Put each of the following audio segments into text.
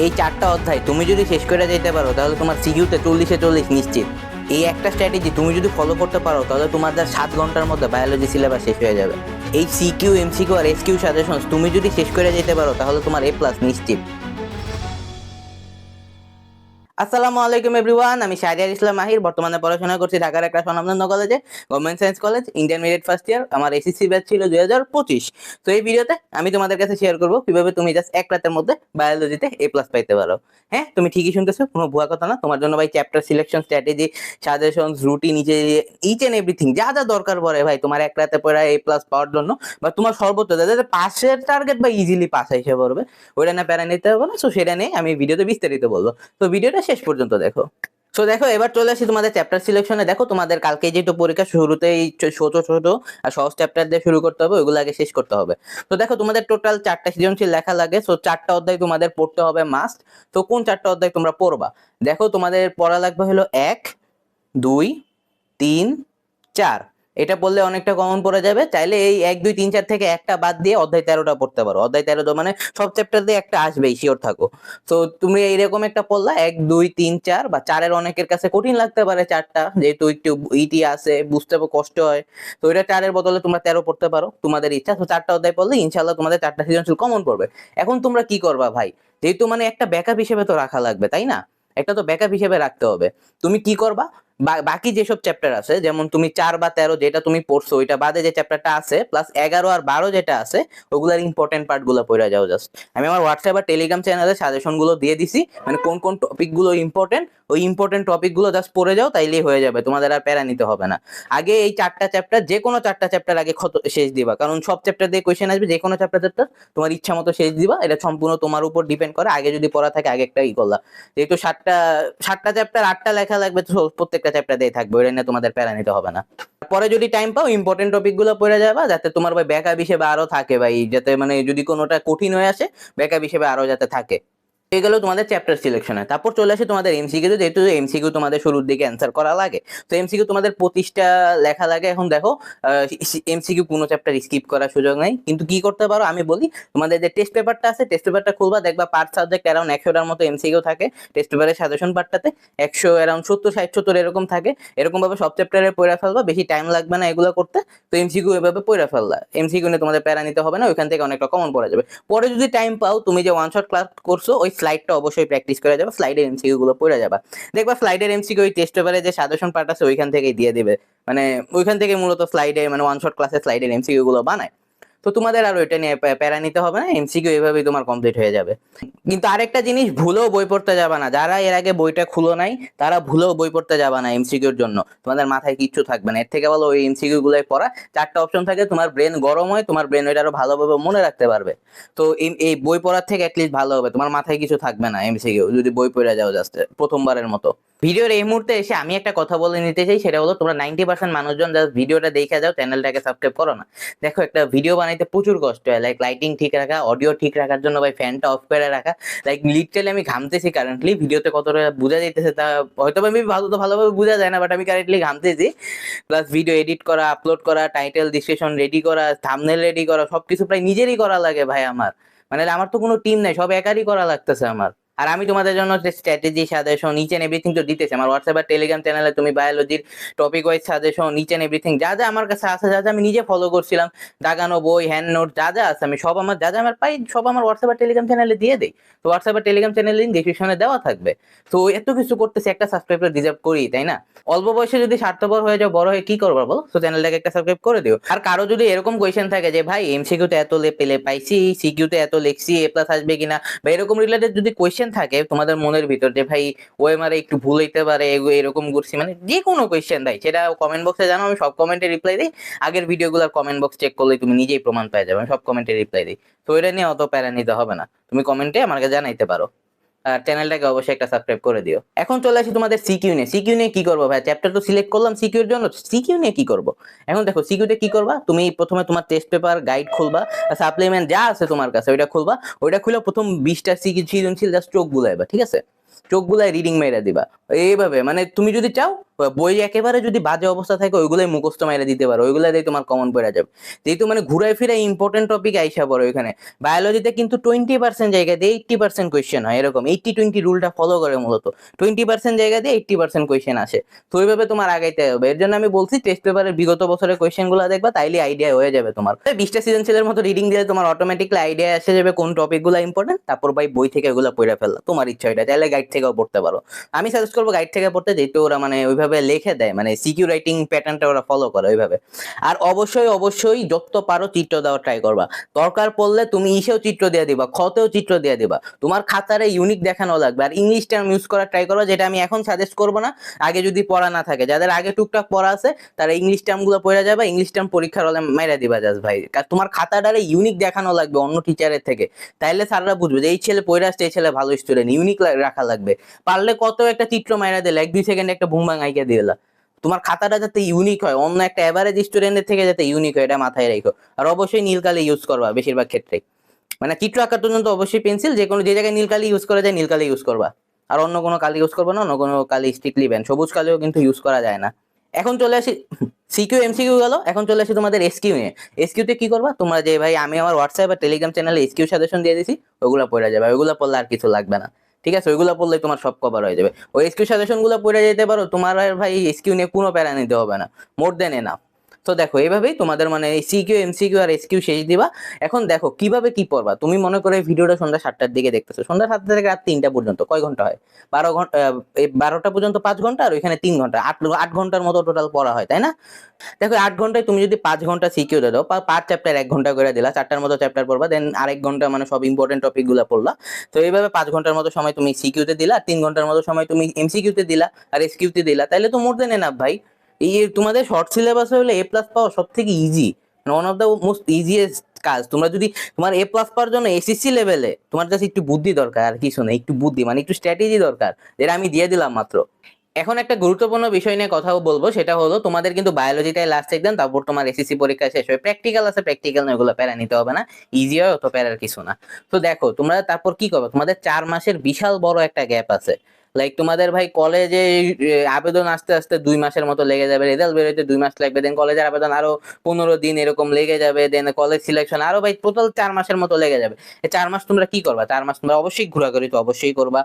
এই 4টা অধ্যায় তুমি যদি শেষ করে যেতে পারো তাহলে তোমার সিকিউতে 40-40 নিশ্চিত। এই একটা স্ট্র্যাটেজি তুমি যদি ফলো করতে পারো তাহলে তোমার যা 7 ঘন্টার মধ্যে বায়োলজি সিলেবাস শেষ হয়ে যাবে। এই সিকিউ, এমসিকিউ আর এসকিউ সাজেশনস তুমি যদি শেষ করে যেতে পারো তাহলে তোমার A+ নিশ্চিত। আসসালামু আলাইকুম এভরিওয়ান, আমি শাহরিয়ার ইসলাম মাহির। বর্তমানে পড়াশোনা করছি ঢাকার একটা স্বনামধন্য কলেজে, government science college, intermediate first year. আমার এসএসসি ব্যাচ ছিল 2025। তো এই ভিডিওতে আমি তোমাদের কাছে শেয়ার করব কিভাবে তুমি জাস্ট এক রাতের মধ্যে বায়োলজিতে A+ পাইতে পারো। হ্যাঁ, তুমি ঠিকই শুনতেছো, কোনো ভুয়া কথা না। তোমার জন্য ভাই chapter selection, strategy, suggestions, routine, each and everything যা যা দরকার পড়ে ভাই তোমার এক রাতে পড়া A+ পাওয়ার জন্য, বা তোমার সর্বোচ্চ যাতে পাসের টার্গেট বা ইজিলি পাস হিসেবে পড়বে, ওইটা না প্যারা নিতে হবে না। সো সেটা নিয়ে আমি ভিডিওতে বিস্তারিত বলবো। তো ভিডিওটা শেষ পর্যন্ত দেখো। সো দেখো, এবার চলে আসি তোমাদের চ্যাপ্টার সিলেকশনে। দেখো তোমাদের কালকে যেহেতু পরীক্ষা, শুরুতেই ছোট ছোট আর সহজ চ্যাপ্টার দিয়ে শুরু করতে হবে, ওইগুলো আগে শেষ করতে হবে। তো দেখো তোমাদের টোটাল 4টা সৃজনশীল লেখা লাগে। সো 4টা অধ্যায় তোমাদের পড়তে হবে মাস্ট। তো কোন 4টা অধ্যায় তোমরা পড়বা? দেখো তোমাদের পড়া লাগবে হলো 1, 2, 3, 4। এটা বললে অনেকটা কমন পড়ে যাবে। চাইলে এই 1, 2, 3, 4 থেকে একটা বাদ দিয়ে অধ্যায় 13টা পড়তে পারো। অধ্যায় 13 মানে সব চ্যাপ্টার দিয়ে একটা আসবেই, শিওর থাকো। তো তুমি এইরকম একটা পড়লা 1, 2, 3, 4, বা 4-এর অনেকের কাছে কঠিন লাগতে পারে 4টা, যেহেতু একটু ইটি আছে, বুঝতে কষ্ট হয়। তো এটা 4-এর বদলে তোমরা 13 পড়তে পারো, তোমাদের ইচ্ছা। তো 4টা অধ্যায় পড়লে ইনশাআল্লাহ তোমাদের 4টা সৃজনশীল কমন পড়বে। এখন তোমরা কি করবা ভাই? যেহেতু মানে একটা ব্যাকআপ হিসেবে তো রাখা লাগবে, তাই না? একটা তো ব্যাকআপ হিসেবে রাখতে হবে। তুমি কি করবা? বাকি যেসব চ্যাপ্টার আছে, যেমন তুমি 4 বা 13 যেটা তুমি পড়ছো ওইটা বাদে যে চ্যাপ্টারটা আছে, প্লাস 11 আর 12 যেটা আছে, ওগুলার ইম্পর্টেন্ট পার্ট গুলো পড়ে যাও জাস্ট। আমি আমার হোয়াটসঅ্যাপ আর টেলিগ্রাম চ্যানেলে সাজেশন গুলো দিয়ে দিছি, মানে কোন কোন টপিক গুলো ইম্পর্টেন্ট, ওই ইম্পর্টেন্ট টপিক গুলো জাস্ট পড়ে যাও, তাইলেই হয়ে যাবে। তোমাদের আর প্যারা নিতে হবে না। আগে এই 4টা চ্যাপ্টার, যে কোনো 4টা চ্যাপ্টার আগে শেষ দিবা, কারণ সব চ্যাপ্টার দিয়ে কোয়েশ্চেন আসবে। যে কোনো চ্যাপ্টার তোমার ইচ্ছা মতো শেষ দিবা, এটা সম্পূর্ণ তোমার উপর ডিপেন্ড করে। আগে যদি পড়া থাকে আগে একটা করলা। যেহেতু 7টা চ্যাপ্টার 8টা লেখা লাগবে, তো প্রত্যেকটা চ্যাপ্টার দিয়ে থাকবে, ওটা নিয়ে তোমাদের প্যারা নিতে হবে না। পরে যদি টাইম পাও ইম্পর্টেন্ট টপিক গুলো পড়ে যাবা, যাতে তোমার ভাই ব্যাকআপ হিসেবে আরো থাকে ভাই, যাতে মানে যদি কোনোটা কঠিন হয়ে আসে ব্যাকআপ হিসেবে আরো যাতে থাকে। এই গেল তোমাদের চ্যাপ্টার সিলেকশনে। তারপর চলে আসে তোমাদের এমসিকিউ। যেহেতু এমসিকিউ তোমাদের শুরুর দিকে অ্যান্সার করা লাগে, তো এমসিকিউ তোমাদের 25টা লেখা লাগে। এখন দেখো, এমসিকিউ কোনো চ্যাপ্টার স্কিপ করার সুযোগ নাই, কিন্তু কি করতে পারো আমি বলি। তোমাদের যে টেস্ট পেপারটা আছে, টেস্ট পেপারটা খুলবা, দেখবা পার সাবজেক্ট অ্যারাউন্ড 100টার মতো এমসিকিউ থাকে। টেস্ট পেপারের সাজেশন পার্টটাতে 100 অ্যারাউন্ড 70-60-70 এরকম থাকে। এরকম ভাবে সব চ্যাপ্টারে পড়ে ফেলবা, বেশি টাইম লাগবে না এগুলো করতে। তো এমসিকিউ এভাবে পড়ে ফেললা, এমসিকিউ নিয়ে তোমাদের প্যারা নিতে হবে না, ওইখান থেকে অনেকটা কমন পড়া যাবে। পরে যদি টাইম পাও, তুমি যে ওয়ান শট ক্লাস করছো ওই স্লাইডটা অবশ্যই প্র্যাকটিস করে যাবে, স্লাইডের এমসিকিউ গুলো পড়ে যাবা। দেখবা স্লাইডের এমসিকিউ ওই টেস্ট পেপারে যে সাজেশন পার্ট আছে ওইখান থেকেই দিয়ে দিবে, মানে ওইখান থেকে মূলত স্লাইডে, মানে ওয়ান শট ক্লাসে স্লাইডের এমসিকিউ গুলো বানায়। তো তোমাদের আর ওইটা নিয়ে প্যারা নিতে হবে না, এমসিকিউ এভাবেই তোমার কমপ্লিট হয়ে যাবে। কিন্তু আরেকটা জিনিস, ভুলেও বই পড়তে যাবা না। যারা এর আগে বইটা খুলো নাই তারা ভুলেও বই পড়তে যাবা না এমসিকিউর জন্য, তোমাদের মাথায় কিচ্ছু থাকবে না। এর থেকে ভালো ওই এমসিকিউ গুলাই পড়া। 4টা অপশন থাকে, তোমার ব্রেন গরম হয়, তোমার ব্রেন ওইটা আরো ভালোভাবে মনে রাখতে পারবে। তো এই বই পড়ার থেকে অ্যাটলিস্ট ভালো হবে, তোমার মাথায় কিছু থাকবে না এমসিকিউ যদি বই পড়ে যাও জাস্ট প্রথমবারের মতো। ভিডিওর এই মুহূর্তে এসে আমি একটা কথা বলে নিতে চাই, সেটা হলো তোমরা 90% মানুষজন জাস্ট ভিডিওটা দেখে যাও, চ্যানেলটাকে সাবস্ক্রাইব করো না। দেখো, একটা ভিডিও বানাইতে প্রচুর কষ্ট হয়, লাইক লাইটিং ঠিক রাখা, অডিও ঠিক রাখার জন্য ভাই ফ্যানটা অফ করে রাখা। লাইক লিটারালি আমি ঘামতেছি কারেন্টলি, ভিডিওতে কতটা বোঝা যাইতেছে তা হয়তো আমি ভালোভাবে বোঝা যায় না, বাট আমি কারেন্টলি ঘামতেছি। প্লাস ভিডিও এডিট করা, আপলোড করা, টাইটেল ডিসক্রিপশন রেডি করা, থাম্বনেল রেডি করা, সবকিছু প্রায় নিজেরই করা লাগে ভাই আমার। মানে আমার তো কোনো টিম নাই, সব একারই করা লাগতেছে আমার। আর আমি তোমাদের জন্য strategy, suggestion, each and everything তো দিতেছি। আমার হোয়াটসঅ্যাপ আর টেলিগ্রাম চ্যানেলে তুমি বায়োলজির topic wise suggestion, each and everything যা যা আমার কাছে আছে, যা যা আমি নিজে ফলো করছিলাম, দাগানো বই, হ্যান্ড নোট যা যা আছে, আমি সব আমার যা যা আমার পাই সব আমার হোয়াটসঅ্যাপ আর টেলিগ্রাম চ্যানেলে দিয়ে দিই। তো হোয়াটসঅ্যাপ আর টেলিগ্রাম চ্যানেল লিঙ্ক ডিসক্রিপশনে দেওয়া থাকবে। তো এত কিছু করতেছি, একটা সাবস্ক্রাইব ডিজার্ভ করি, তাই না? অল্প বয়সে যদি স্বার্থপর হয়ে যাও, বড় হয়ে কি করবা বলো? তো চ্যানেলটাকে একটা সাবস্ক্রাইব করে দিও। আর কারো যদি এরকম কোয়েশ্চেন থাকে যে ভাই এমসিকিউ তে এত পেলে পাইছি, সিকিউ তে এত লিখছি, A+ আসবে কিনা, বা এরকম রিলেটেড যদি কোয়েশ্চেন থাকে তোমাদের মনের ভিতর যে ভাই ওএমআর একটু ভুল হইতে পারে, এরকম করছি, মানে যে কোনো কোয়েশ্চেন দেয়, সেটা কমেন্ট বক্সে জানো, আমি সব কমেন্টে রিপ্লাই দিই। আগের ভিডিওগুলোর কমেন্ট বক্স চেক করলে তুমি নিজেই প্রমাণ পেয়ে যাবে, আমি সব কমেন্টে রিপ্লাই দিই। তো এটা নিয়ে অত প্যারা নিতে হবে না, তুমি কমেন্টে আমাকে জানাইতে পারো। আর চ্যানেলটাকে অবশ্যই একটা সাবস্ক্রাইব করে দিও। এখন চলে আসি তোমাদের সিকিউ নিয়ে। সিকিউ নিয়ে কি করবো ভাই? চ্যাপ্টার তো সিলেক্ট করলাম সিকিউর জন্য, সিকিউ নিয়ে কি করবো? এখন দেখো, সিকিউতে কি করবা, তুমি প্রথমে তোমার টেস্ট পেপার গাইড খুলবা, সাপ্লিমেন্ট যা আছে তোমার কাছে ওইটা খুলবা। ওইটা খুলে প্রথম 20টা সৃজনশীল জাস্ট চোখ বুলাইবা, ঠিক আছে? চোখ বুলায় রিডিং মেরে দিবা। এইভাবে মানে তুমি যদি চাও বই একেবারে যদি বাজে অবস্থা থাকে ওইগুলোই মুখস্থ মাইরা দিতে পারো, ওইগুলো দিয়ে তোমার কমন পড়ে যাবে। যেহেতু মানে ঘুরায় ফিরে ইম্পর্টেন্ট টপিক আইসা পড়ে ওইখানে। বায়োলজিতে কিন্তু 20% জায়গা দিয়ে 80% কোয়েশ্চেন হয়, এরকম 80-20 রুলটা ফলো করে মূলত। 20% জায়গা দিয়ে 80% কোয়েশ্চেন আসে। তো ওইভাবে তোমার আগাইতে হবে। এর জন্য আমি বলছি টেস্ট পেপারের বিগত বছরের কোয়েশ্চেন গুলো দেখবা, তাইলে আইডিয়া হয়ে যাবে তোমার। 20টা সৃজনশীলের মতো রিডিং দিলে তোমার অটোমেটিকলি আইডিয়া এসে যাবে কোন টপিক গুলো ইম্পর্টেন্ট। তারপর ভাই বই থেকে ওগুলো পড়ে ফেললা, তোমার ইচ্ছা এটা, চাইলে গাইড থেকেও পড়তে পারো। আমি সাজেস্ট করবো গাইড থেকে পড়তে, যেহেতু ওরা মানে ওইভাবে লিখে দেয়, মানে সিকিউ রাইটিং প্যাটার্নটা ওরা ফলো করে ওইভাবে। আর অবশ্যই অবশ্যই যত পারো চিত্র দেওয়া ট্রাই করবা। দরকার পড়লে তুমি ইসেও চিত্র দিয়ে দিবা, খতেও চিত্র দিয়ে দিবা, তোমার খাতারে ইউনিক দেখানো লাগবে। আর ইংলিশ টার্ম ইউজ করার ট্রাই করো, যেটা আমি এখন সাজেস্ট করবো না, আগে যদি পড়া না থাকে। যাদের আগে টুকটাক পড়া আছে তারা ইংলিশ টার্ম গুলো পড়ে যাবে, ইংলিশ টার্ম পরীক্ষার হলে মাইরা দিবা জাস্ট ভাই। তোমার খাতাটারে ইউনিক দেখানো লাগবে অন্য টিচারের থেকে, তাইলে স্যাররা বুঝবে যে এই ছেলে পড়ে আসছে, এই ছেলে ভালো স্টুডেন্ট। ইউনিক রাখা লাগবে। পারলে কত একটা চিত্র মাইরা দিলে, 1-2 সেকেন্ডে একটা বুমবাং আইকা দিলা। তোমার খাতাটা যাতে ইউনিক হয়, অন্য একটা এভারেজ স্টুডেন্টের থেকে যাতে ইউনিক হয়, এটা মাথায় রেখো। আর অবশ্যই নীল কালি ইউজ করবা বেশিরভাগ ক্ষেত্রে। মানে চিত্র আঁকার জন্য তো অবশ্যই পেন্সিল, যে কোনো যে জায়গায় নীল কালি ইউজ করা যায় নীল কালি ইউজ করবা। আর অন্য কোনো কালি ইউজ করবা না, অন্য কোনো কালি স্ট্রিক্টলি ব্যান। সবুজ কালিও কিন্তু ইউজ করা যায় না। এখন চলে আসি সিকিউ এমসিকিউ গেল, এখন চলে আসি তোমাদের এসকিউ নিয়ে। এসকিউ তে কি করবা তোমরা, যে ভাই আমি আমার হোয়াটসঅ্যাপ আর টেলিগ্রাম চ্যানেলে এসকিউ সাজেশন দিয়ে দিছি, ওগুলো পড়ে যাবে। ওইগুলো পড়লে আর কিছু লাগবে না, ঠিক আছে? ওইগুলো পড়লে তোমার সব কভার হয়ে যাবে। ওই এসকিউ সাজেশন গুলো পড়ে যেতে পারো, তোমার আর ভাই এসকিউ নিয়ে কোনো প্যারা নিতে হবে না, মোর দেন এনাফ। তো দেখো এইভাবেই তোমাদের মানে সিকিউ এমসিকিউ আর এসকিউ শেষ দিবা। এখন দেখো কিভাবে কি পড়বা। তুমি মনে করো এই ভিডিওটা সন্ধ্যা 7টার দিকে দেখতেছো, সন্ধ্যা 7টা থেকে রাত 3টা পর্যন্ত কয় ঘন্টা হয়? 12 ঘন্টা। এই 12টা পর্যন্ত 5 ঘন্টা, আর ওইখানে 3 ঘন্টা, 8 ঘন্টার মতো টোটাল পড়া হয়, তাই না? দেখো 8 ঘন্টায় তুমি যদি 5 ঘন্টা সিকিউ দিয়ে দাও, 5 চ্যাপ্টার 1 ঘন্টা করে দিলা, 4টার মতো চ্যাপ্টার পড়বা, দেন আরেক ঘন্টা মানে সব ইম্পর্টেন্ট টপিক গুলো পড়লা। তো এইভাবে 5 ঘন্টার মতো সময় তুমি সিকিউতে দিলা, 3 ঘন্টার মতো সময় তুমি এমসিকিউতে দিলা আর এসকিউতে দিলা, তাইলে তো মোর দেন এনাফ ভাই। এই তোমাদের শর্ট সিলেবাসে হলে এ প্লাস পাওয়া সব থেকে easy, one of the most easiest কাজ। তোমরা যদি তোমার এ প্লাস পাওয়ার জন্য এসএসসি লেভেলে তোমার কাছে একটু বুদ্ধি দরকার, আর কিছু না, একটু বুদ্ধি মানে একটু স্ট্র্যাটেজি দরকার, যেটা আমি দিয়ে দিলাম মাত্র। এখন একটা গুরুত্বপূর্ণ বিষয় নিয়ে কথাও বলবো, সেটা হলো তোমাদের কিন্তু বায়োলজিটাই লাস্ট এক্সাম, তারপর তোমার এসএসসি পরীক্ষা শেষ হয়। প্র্যাকটিক্যাল আছে, প্র্যাকটিক্যাল না, ওগুলো প্যারা নিতে হবে না, ইজি হয়, অত প্যারার কিছু না। তো দেখো তোমরা তারপর কি করবে, তোমাদের 4 মাসের বিশাল বড় একটা গ্যাপ আছে। লাইক তোমাদের ভাই কলেজে আবেদন আসতে আসতে 2 মাসের মতো লেগে যাবে, রেজাল্ট বেরোতে 2 মাস লাগবে, দেন কলেজের আবেদন আরো 15 দিন এরকম লেগে যাবে, দেন কলেজ সিলেকশন আরো ভাই টোটাল 4 মাসের মতো লেগে যাবে। এই 4 মাস তোমরা কি করবা? 4 মাস তোমরা অবশ্যই ঘোরাঘুরি তো অবশ্যই করবা,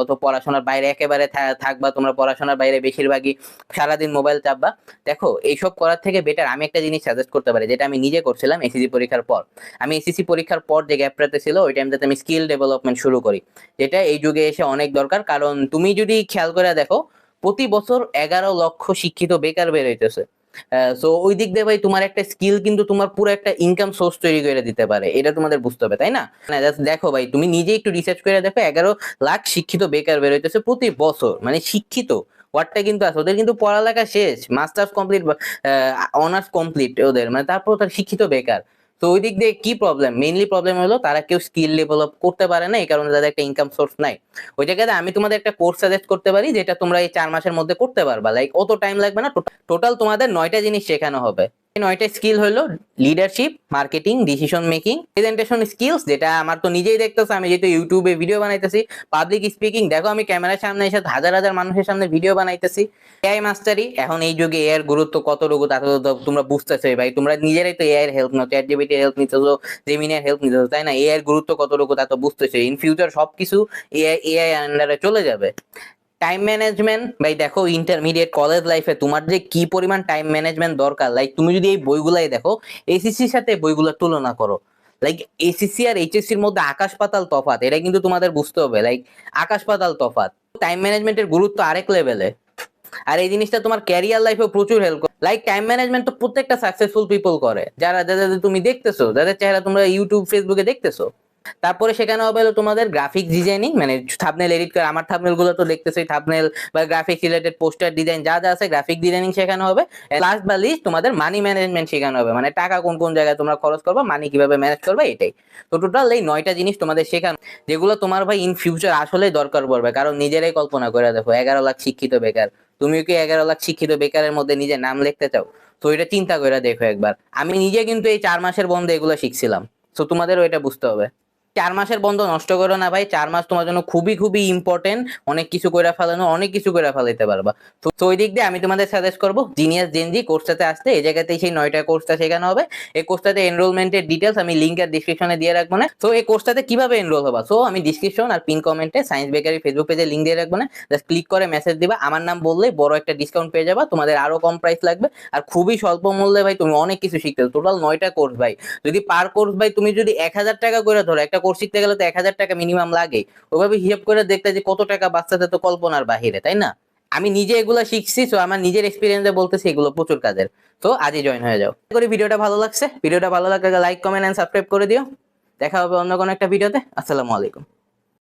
অত পড়াশোনার বাইরে একেবারে থাকবা। তোমরা পড়াশোনার বাইরে বেশিরভাগই সারাদিন মোবাইল চাপবা। দেখো এইসব করার থেকে বেটার আমি একটা জিনিস সাজেস্ট করতে পারি, যেটা আমি নিজে করছিলাম এসএসসি পরীক্ষার পর। আমি এসএসসি পরীক্ষার পর যে গ্যাপটাতে ছিল, ওই টাইমটাতে আমি স্কিল ডেভেলপমেন্ট শুরু করি, যেটা এই যুগে এসে অনেক দরকার। কারণ তুমি যদি খেয়াল করে দেখো, প্রতি বছর 11 লক্ষ শিক্ষিত বেকার বের হইতেছে। সো ওই দিক দিয়ে ভাই তোমার একটা স্কিল কিন্তু তোমার পুরো একটা ইনকাম সোর্স তৈরি করে দিতে পারে, এটা তোমাদের বুঝতে হবে, তাই না? দেখো ভাই তুমি নিজে একটু রিসার্চ করে দেখো, 11 লাখ শিক্ষিত বেকার বের হইতেছে প্রতি বছর। মানে শিক্ষিত ওয়ার্ডটা কিন্তু আছে, ওদের কিন্তু পড়ালেখা শেষ, মাস্টার্স কমপ্লিট, অনার্স কমপ্লিট ওদের, মানে তারপর তার শিক্ষিত বেকার। তো ওই দিক দিয়ে কি প্রবলেম, মেইনলি প্রবলেম হলো তারা কেউ স্কিল ডেভেলপ করতে পারে না, এই কারণে তাদের একটা ইনকাম সোর্স নাই। ওই জায়গায় আমি তোমাদের একটা কোর্স সাজেস্ট করতে পারি, যেটা তোমরা এই 4 মাসের মধ্যে করতে পারবা। লাইক অত টাইম লাগবে না, টোটাল তোমাদের 9টা জিনিস শেখানো হবে। এই 9টা স্কিল হলো leadership, marketing, decision making, presentation skills, যেটা আমার তো নিজেই দেখতেছো, আমি যেহেতু ইউটিউবে ভিডিও বানাইতেছি, পাবলিক স্পিকিং, দেখো আমি ক্যামেরার সামনে এসে হাজার হাজার মানুষের সামনে ভিডিও বানাইতেছি। এআই মাস্টারি, এখন এই যুগে এআই এর গুরুত্ব কতটুকু তা তো তোমরা বুঝতেছোই ভাই, তোমরা নিজেরাই তো এআই এর হেল্প নাও, চ্যাট জিপিটি এর হেল্প নিতেছো, জেমিনির হেল্প নিতেছো, তাই না? এআই এর গুরুত্ব কতটুকু তা তো বুঝতেছো। ইন ফিউচার সবকিছু এআই আন্ডারে চলে যাবে। টাইম ম্যানেজমেন্ট ভাই, দেখো ইন্টারমিডিয়েট কলেজ লাইফে তোমার যে কি পরিমাণ টাইম ম্যানেজমেন্ট দরকার, লাইক তুমি যদি এই বইগুলাই দেখো, এসএসসির সাথে বইগুলোর তুলনা করো, লাইক এসএসসি আর এইচএসসির মধ্যে আকাশ পাতাল তফাৎ, এটা কিন্তু তোমাদের বুঝতে হবে, লাইক আকাশ পাতাল তফাৎ। টাইম ম্যানেজমেন্টের গুরুত্ব আরেক লেভেলে, আর এই জিনিসটা তোমার ক্যারিয়ার লাইফেও প্রচুর হেল্প করে। লাইক টাইম ম্যানেজমেন্ট তো প্রত্যেকটা সাকসেসফুল পিপল করে, যারা যাদের তুমি দেখতেছো, যাদের চেহারা তোমরা ইউটিউব ফেসবুকে দেখতেছো। তারপরে সেখানে হবে হলো তোমাদের গ্রাফিক ডিজাইনিং, মানে থাম্বনেল এডিট করে, আমার থাম্বনেল গুলো তো দেখতেছোই, থাম্বনেল বা গ্রাফিক্স রিলেটেড পোস্টার ডিজাইন যা যা আছে, গ্রাফিক ডিজাইনিং শেখানো হবে। লাস্ট বা লিস্ট তোমাদের মানি ম্যানেজমেন্ট শেখানো হবে, মানে টাকা কোন কোন জায়গায় তোমরা খরচ করবে, মানি কিভাবে ম্যানেজ করবে, এটাই। তো টোটাল এই 9টা জিনিস তোমাদের শেখানো, যেগুলো তোমার ভাই ইন ফিউচার আসলেই দরকার পড়বে। কারণ নিজেরাই কল্পনা করে দেখো, 11 লাখ শিক্ষিত বেকার, তুমিও কি 11 লাখ শিক্ষিত বেকারের মধ্যে নিজের নাম লিখতে চাও? তো এটা চিন্তা করে দেখো একবার। আমি নিজে কিন্তু এই 4 মাসের বন্ধে এগুলো শিখছিলাম, তো তোমাদেরও এটা বুঝতে হবে। 4 মাসের বন্ধ নষ্ট করো না ভাই, 4 মাস তোমার জন্য খুবই খুবই ইম্পর্টেন্ট, অনেক কিছু করে ফেলানো, অনেক কিছু করে ফেলাইতে পারবা। তো ওই দিক দিয়ে আমি তোমাদের সাজেস্ট করবো জিনিয়াস জেনজি কোর্সটাতে আসতে। এই জায়গাতেই সেই 9টা কোর্সটা শেখানো হবে। এই কোর্সটাতে এনরোলমেন্টের ডিটেলস আমি লিঙ্কের ডিসক্রিপশনে দিয়ে রাখবো না। তো এই কোর্সটাতে কিভাবে এনরোল হবা, সো আমি ডিসক্রিপশন আর পিন কমেন্টে সায়েন্স বেকারি ফেসবুক পেজে লিঙ্ক দিয়ে রাখবো না, জাস্ট ক্লিক করে মেসেজ দিবা, আমার নাম বললেই বড় একটা ডিসকাউন্ট পেয়ে যাবা, তোমাদের আরো কম প্রাইস লাগবে আর খুবই স্বল্প মূল্যে ভাই তুমি অনেক কিছু শিখতে। টোটাল 9টা কোর্স ভাই, যদি পার কোর্স ভাই তুমি যদি 1,000 টাকা করে ধরো, একটা কোর্স শিখতে গেলে তো 1,000 টাকা মিনিমাম লাগে, ওইভাবে হিসাব করে দেখতে যে কত টাকা বাচ্চাতে তো কল্পনার বাহিরে, তাই না? আমি নিজে এগুলো শিখছি, তো আমার নিজের এক্সপিরিয়েন্সে বলতেছি এগুলো প্রচুর কাজের। তো আজই জয়েন হয়ে যাও। আশা করি ভিডিওটা ভালো লাগছে, ভিডিওটা ভালো লাগলে লাইক কমেন্ট এন্ড সাবস্ক্রাইব করে দিও। দেখা হবে অন্য কোনো একটা ভিডিওতে। আসসালামু আলাইকুম।